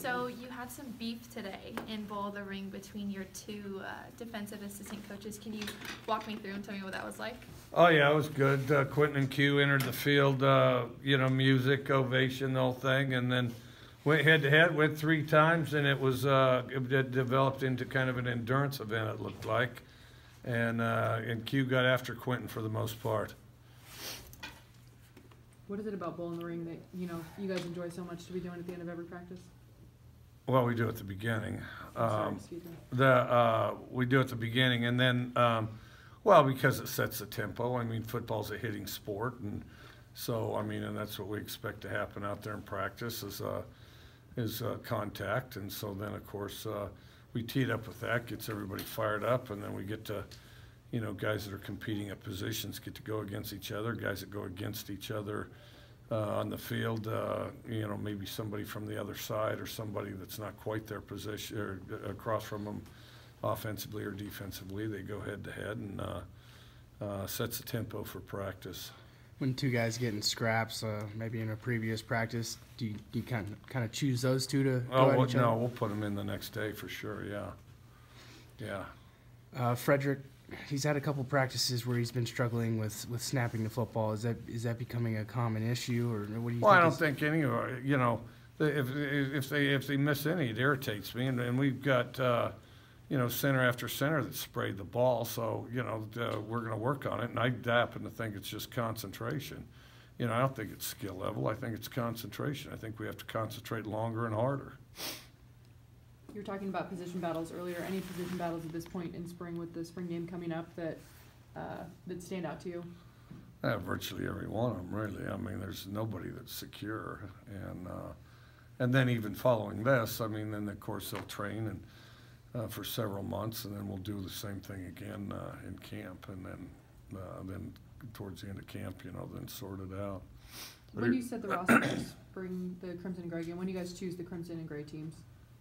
So you had some beef today in Bowl of the Ring between your two defensive assistant coaches. Can you walk me through and tell me what that was like? Oh yeah, it was good. Quentin and Q entered the field, music, ovation, the whole thing, and then went head to head, went 3 times, and it developed into kind of an endurance event, it looked like. And Q got after Quentin for the most part. What is it about Bowl in the Ring that you guys enjoy so much to be doing at the end of every practice? Well, we do at the beginning. Sorry, excuse me. We do at the beginning, and then, well, because it sets the tempo. I mean, football's a hitting sport, and so and that's what we expect to happen out there in practice is contact, and so then of course we tee it up with that, gets everybody fired up, and then we get to, guys that are competing at positions get to go against each other, guys that go against each other on the field, maybe somebody from the other side or somebody that's not quite their position or across from them offensively or defensively. They go head to head and sets the tempo for practice. When 2 guys get in scraps, maybe in a previous practice, do you kind of choose those 2 to go at each other? No, we'll put them in the next day for sure. Yeah. Frederick, he's had a couple practices where he's been struggling with snapping the football. Is that becoming a common issue, or what do you think? Well, I don't think any. If they miss any, it irritates me, and we've got center after center that sprayed the ball. So we're going to work on it, and I happen to think it's just concentration. I don't think it's skill level. I think it's concentration. I think we have to concentrate longer and harder. You were talking about position battles earlier. Any position battles at this point in spring with the spring game coming up that stand out to you? Virtually every one of them, really. I mean, there's nobody that's secure, and then even following this, then of course they'll train and for several months, and then we'll do the same thing again in camp, and then towards the end of camp, then sort it out. When you set the roster for spring, the Crimson and Gray game, when do you guys choose the Crimson and Gray teams?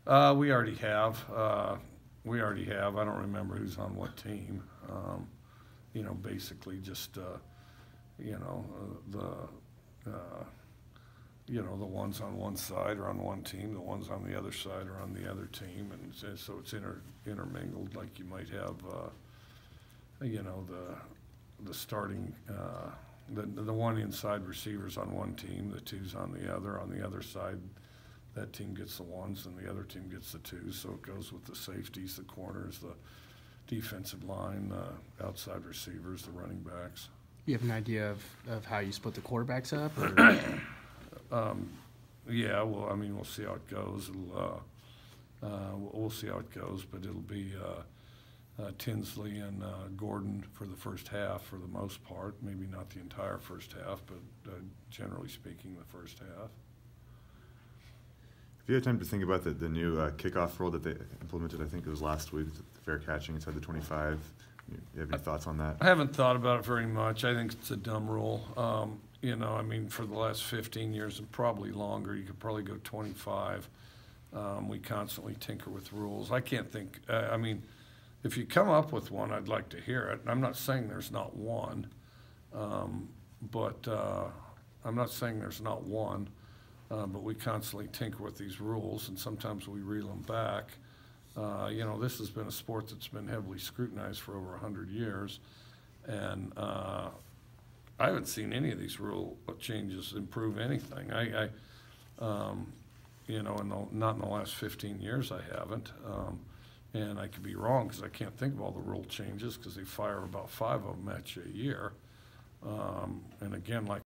We already have. I don't remember who's on what team. Basically just the ones on one side are on one team, the ones on the other side are on the other team, and so it's intermingled. Like you might have, the starting, the one inside receivers on one team, the 2's on the other. On the other side, that team gets the 1s and the other team gets the 2s. So it goes with the safeties, the corners, the defensive line, outside receivers, the running backs. You have an idea of how you split the quarterbacks up? Yeah, well, we'll see how it goes. We'll see how it goes, but it'll be Tinsley and Gordon for the first half for the most part. Maybe not the entire first half, but generally speaking, the first half. If you had time to think about the new kickoff rule that they implemented, I think it was last week, the fair catching inside the 25. You have any thoughts on that? I haven't thought about it very much. I think it's a dumb rule. For the last 15 years and probably longer, you could probably go 25. We constantly tinker with rules. I can't think, if you come up with one, I'd like to hear it. I'm not saying there's not one, but we constantly tinker with these rules, and sometimes we reel them back. This has been a sport that's been heavily scrutinized for over 100 years, and I haven't seen any of these rule changes improve anything. Not in the last 15 years I haven't, and I could be wrong because I can't think of all the rule changes because they fire about 5 of them at you a year. And again, like